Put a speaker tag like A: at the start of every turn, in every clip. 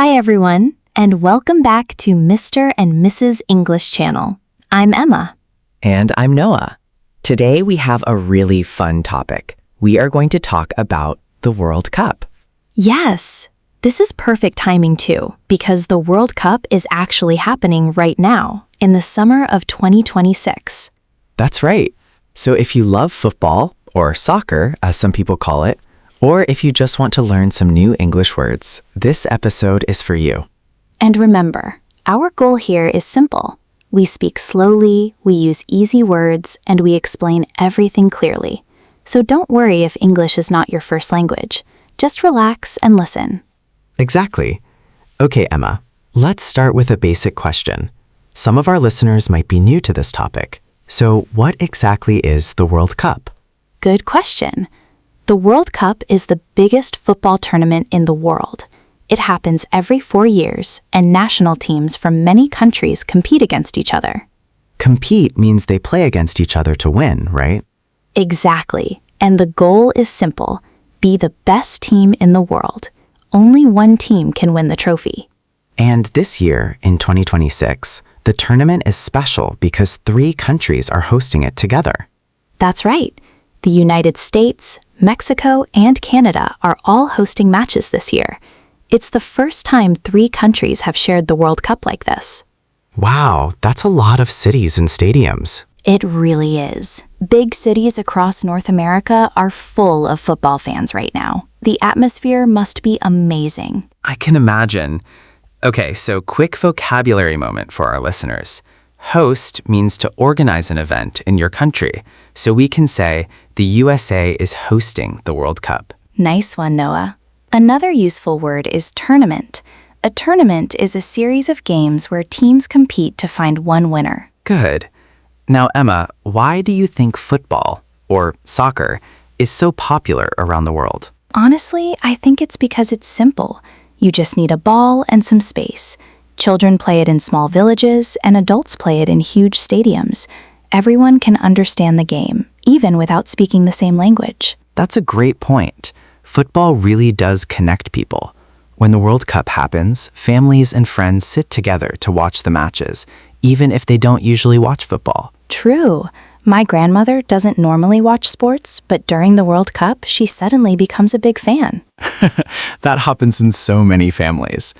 A: Hi everyone, and welcome back to Mr. and Mrs. English Channel. I'm Emma.
B: And I'm Noah. Today we have a really fun topic. We are going to talk about the World Cup.
A: Yes, this is perfect timing too, because the World Cup is actually happening right now, in the summer of 2026.
B: That's right. So if you love football, or soccer as some people call it, or if you just want to learn some new English words, this episode is for you.
A: And remember, our goal here is simple. We speak slowly, we use easy words, and we explain everything clearly. So don't worry if English is not your first language. Just relax and listen.
B: Exactly. Okay, Emma, let's start with a basic question. Some of our listeners might be new to this topic. So what exactly is the World Cup?
A: Good question. The World Cup is the biggest football tournament in the world. It happens every 4 years, and national teams from many countries compete against each other.
B: Compete means they play against each other to win, right?
A: Exactly. And the goal is simple. Be the best team in the world. Only one team can win the trophy.
B: And this year, in 2026, the tournament is special because 3 countries are hosting it together.
A: That's right. The United States, Mexico, and Canada are all hosting matches this year. It's the first time 3 countries have shared the World Cup like this.
B: Wow, that's a lot of cities and stadiums.
A: It really is. Big cities across North America are full of football fans right now. The atmosphere must be amazing.
B: I can imagine. Okay, so quick vocabulary moment for our listeners. Host means to organize an event in your country, so we can say the USA is hosting the World Cup.
A: Nice one, Noah. Another useful word is tournament. A tournament is a series of games where teams compete to find one winner.
B: Good. Now, Emma, why do you think football, or soccer, is so popular around the world?
A: Honestly, I think it's because it's simple. You just need a ball and some space. Children play it in small villages, and adults play it in huge stadiums. Everyone can understand the game, even without speaking the same language.
B: That's a great point. Football really does connect people. When the World Cup happens, families and friends sit together to watch the matches, even if they don't usually watch football.
A: True. My grandmother doesn't normally watch sports, but during the World Cup, she suddenly becomes a big fan.
B: That happens in so many families.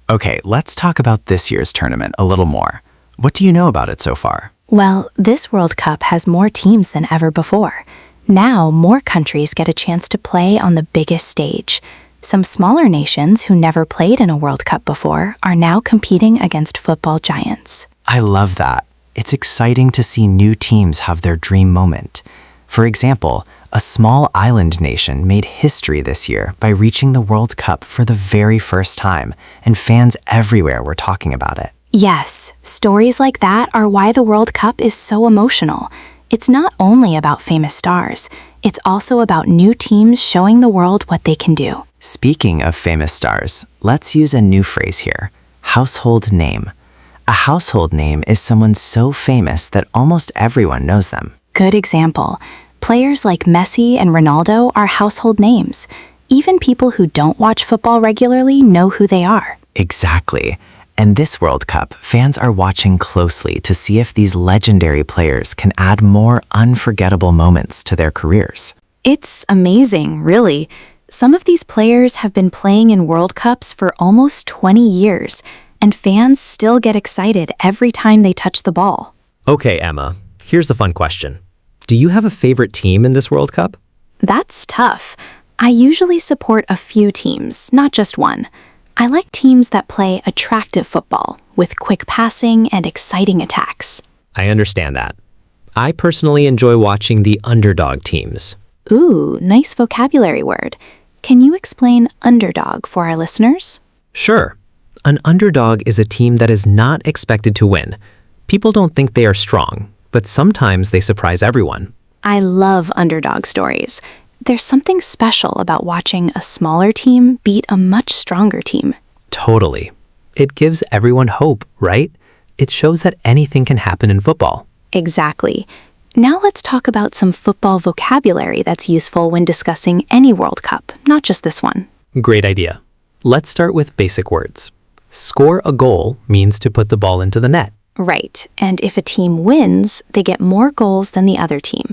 B: Okay, let's talk about this year's tournament a little more. What do you know about it so far?
A: Well, this World Cup has more teams than ever before. Now, more countries get a chance to play on the biggest stage. Some smaller nations who never played in a World Cup before are now competing against football giants.
B: I love that. It's exciting to see new teams have their dream moment. For example, a small island nation made history this year by reaching the World Cup for the very first time, and fans everywhere were talking about it.
A: Yes, stories like that are why the World Cup is so emotional. It's not only about famous stars, it's also about new teams showing the world what they can do.
B: Speaking of famous stars, let's use a new phrase here, household name. A household name is someone so famous that almost everyone knows them.
A: Good example. Players like Messi and Ronaldo are household names. Even people who don't watch football regularly know who they are.
B: Exactly. And this World Cup, fans are watching closely to see if these legendary players can add more unforgettable moments to their careers.
A: It's amazing, really. Some of these players have been playing in World Cups for almost 20 years, and fans still get excited every time they touch the ball.
C: Okay, Emma, here's a fun question. Do you have a favorite team in this World Cup?
A: That's tough. I usually support a few teams, not just one. I like teams that play attractive football, with quick passing and exciting attacks.
C: I understand that. I personally enjoy watching the underdog teams.
A: Ooh, nice vocabulary word. Can you explain underdog for our listeners?
C: Sure. An underdog is a team that is not expected to win. People don't think they are strong, but sometimes they surprise everyone.
A: I love underdog stories. There's something special about watching a smaller team beat a much stronger team.
C: Totally. It gives everyone hope, right? It shows that anything can happen in football.
A: Exactly. Now let's talk about some football vocabulary that's useful when discussing any World Cup, not just this one.
C: Great idea. Let's start with basic words. Score a goal means to put the ball into the net.
A: Right, and if a team wins, they get more goals than the other team.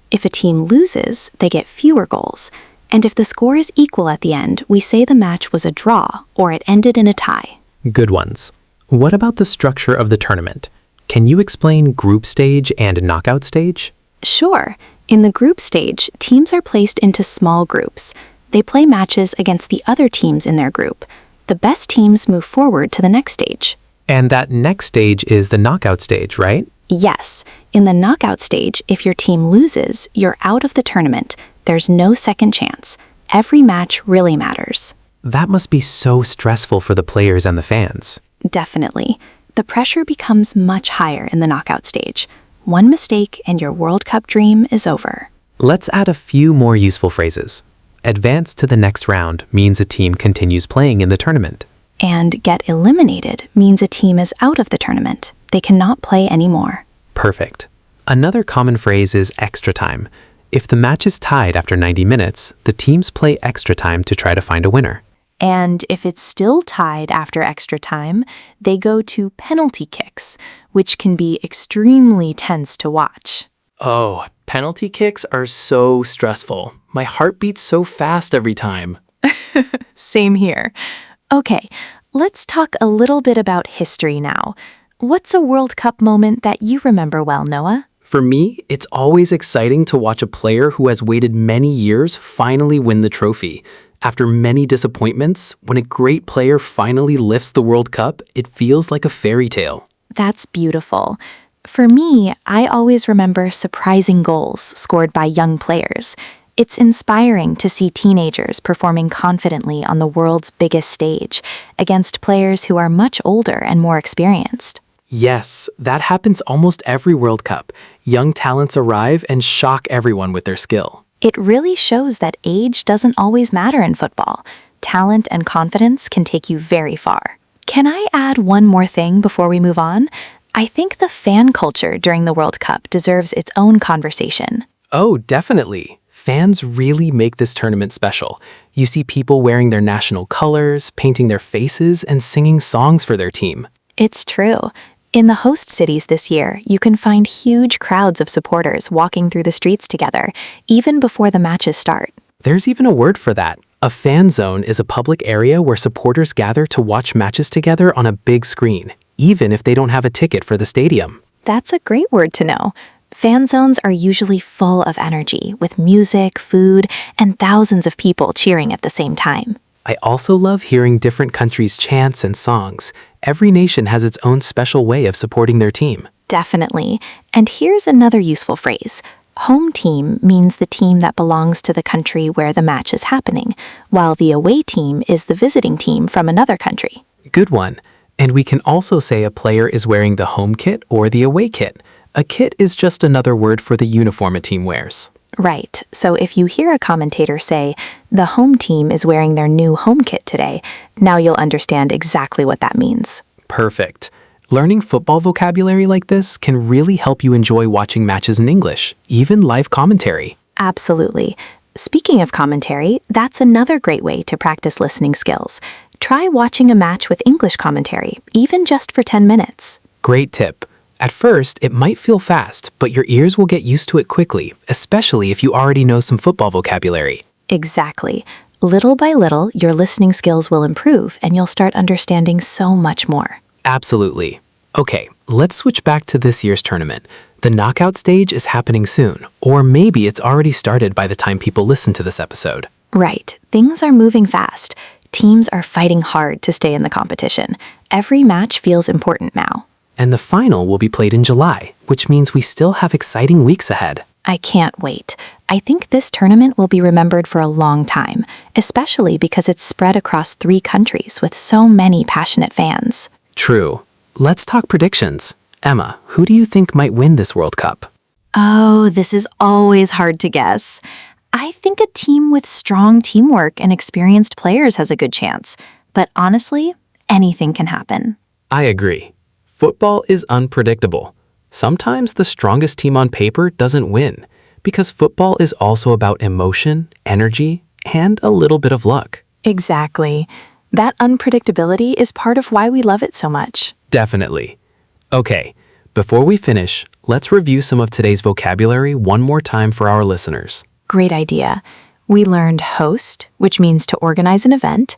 A: If a team loses, they get fewer goals. And if the score is equal at the end, we say the match was a draw or it ended in a tie.
C: Good ones. What about the structure of the tournament? Can you explain group stage and knockout stage?
A: Sure. In the group stage, teams are placed into small groups. They play matches against the other teams in their group. The best teams move forward to the next stage.
C: And that next stage is the knockout stage, right?
A: Yes. In the knockout stage, if your team loses, you're out of the tournament. There's no second chance. Every match really matters.
C: That must be so stressful for the players and the fans.
A: Definitely. The pressure becomes much higher in the knockout stage. One mistake and your World Cup dream is over.
C: Let's add a few more useful phrases. Advance to the next round means a team continues playing in the tournament.
A: And get eliminated means a team is out of the tournament. They cannot play anymore.
C: Perfect. Another common phrase is extra time. If the match is tied after 90 minutes, the teams play extra time to try to find a winner.
A: And if it's still tied after extra time, they go to penalty kicks, which can be extremely tense to watch.
D: Oh, penalty kicks are so stressful. My heart beats so fast every time.
A: Same here. Okay, let's talk a little bit about history now. What's a World Cup moment that you remember well, Noah?
D: For me, it's always exciting to watch a player who has waited many years finally win the trophy. After many disappointments, when a great player finally lifts the World Cup, it feels like a fairy tale.
A: That's beautiful. For me, I always remember surprising goals scored by young players. It's inspiring to see teenagers performing confidently on the world's biggest stage against players who are much older and more experienced.
D: Yes, that happens almost every World Cup. Young talents arrive and shock everyone with their skill.
A: It really shows that age doesn't always matter in football. Talent and confidence can take you very far. Can I add one more thing before we move on? I think the fan culture during the World Cup deserves its own conversation.
D: Oh, definitely. Fans really make this tournament special. You see people wearing their national colors, painting their faces, and singing songs for their team.
A: It's true. In the host cities this year, you can find huge crowds of supporters walking through the streets together, even before the matches start.
D: There's even a word for that. A fan zone is a public area where supporters gather to watch matches together on a big screen, even if they don't have a ticket for the stadium.
A: That's a great word to know. Fan zones are usually full of energy, with music, food, and thousands of people cheering at the same time.
D: I also love hearing different countries' chants and songs. Every nation has its own special way of supporting their team.
A: Definitely. And here's another useful phrase. Home team means the team that belongs to the country where the match is happening, while the away team is the visiting team from another country.
D: Good one. And we can also say a player is wearing the home kit or the away kit. A kit is just another word for the uniform a team wears.
A: Right. So if you hear a commentator say, the home team is wearing their new home kit today, now you'll understand exactly what that means.
D: Perfect. Learning football vocabulary like this can really help you enjoy watching matches in English, even live commentary.
A: Absolutely. Speaking of commentary, that's another great way to practice listening skills. Try watching a match with English commentary, even just for 10 minutes.
D: Great tip. At first, it might feel fast, but your ears will get used to it quickly, especially if you already know some football vocabulary.
A: Exactly. Little by little, your listening skills will improve and you'll start understanding so much more.
D: Absolutely. Okay, let's switch back to this year's tournament. The knockout stage is happening soon, or maybe it's already started by the time people listen to this episode.
A: Right. Things are moving fast. Teams are fighting hard to stay in the competition. Every match feels important now.
D: And the final will be played in July, which means we still have exciting weeks ahead.
A: I can't wait. I think this tournament will be remembered for a long time, especially because it's spread across 3 countries with so many passionate fans.
D: True. Let's talk predictions. Emma, who do you think might win this World Cup?
A: Oh, this is always hard to guess. I think a team with strong teamwork and experienced players has a good chance. But honestly, anything can happen.
D: I agree. Football is unpredictable. Sometimes the strongest team on paper doesn't win, because football is also about emotion, energy, and a little bit of luck.
A: Exactly. That unpredictability is part of why we love it so much.
D: Definitely. Okay, before we finish, let's review some of today's vocabulary one more time for our listeners.
A: Great idea. We learned host, which means to organize an event.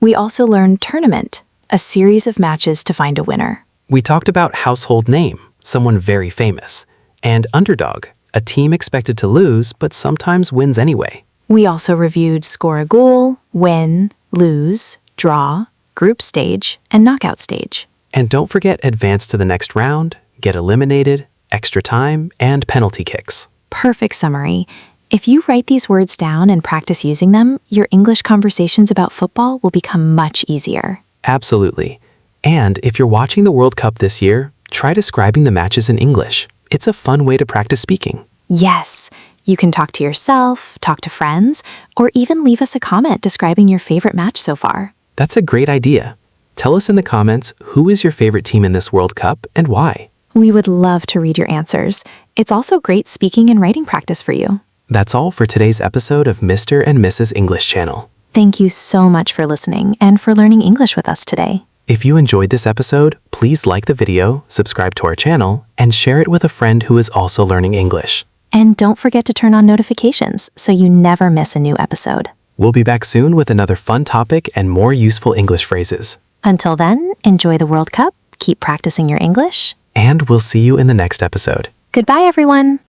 A: We also learned tournament, a series of matches to find a winner.
D: We talked about household name, someone very famous, and underdog, a team expected to lose but sometimes wins anyway.
A: We also reviewed score a goal, win, lose, draw, group stage, and knockout stage.
D: And don't forget advance to the next round, get eliminated, extra time, and penalty kicks.
A: Perfect summary. If you write these words down and practice using them, your English conversations about football will become much easier.
D: Absolutely. And if you're watching the World Cup this year, try describing the matches in English. It's a fun way to practice speaking.
A: Yes, you can talk to yourself, talk to friends, or even leave us a comment describing your favorite match so far.
D: That's a great idea. Tell us in the comments who is your favorite team in this World Cup and why.
A: We would love to read your answers. It's also great speaking and writing practice for you.
D: That's all for today's episode of Mr. and Mrs. English Channel.
A: Thank you so much for listening and for learning English with us today.
D: If you enjoyed this episode, please like the video, subscribe to our channel, and share it with a friend who is also learning English.
A: And don't forget to turn on notifications so you never miss a new episode.
D: We'll be back soon with another fun topic and more useful English phrases.
A: Until then, enjoy the World Cup, keep practicing your English,
D: And we'll see you in the next episode.
A: Goodbye, everyone.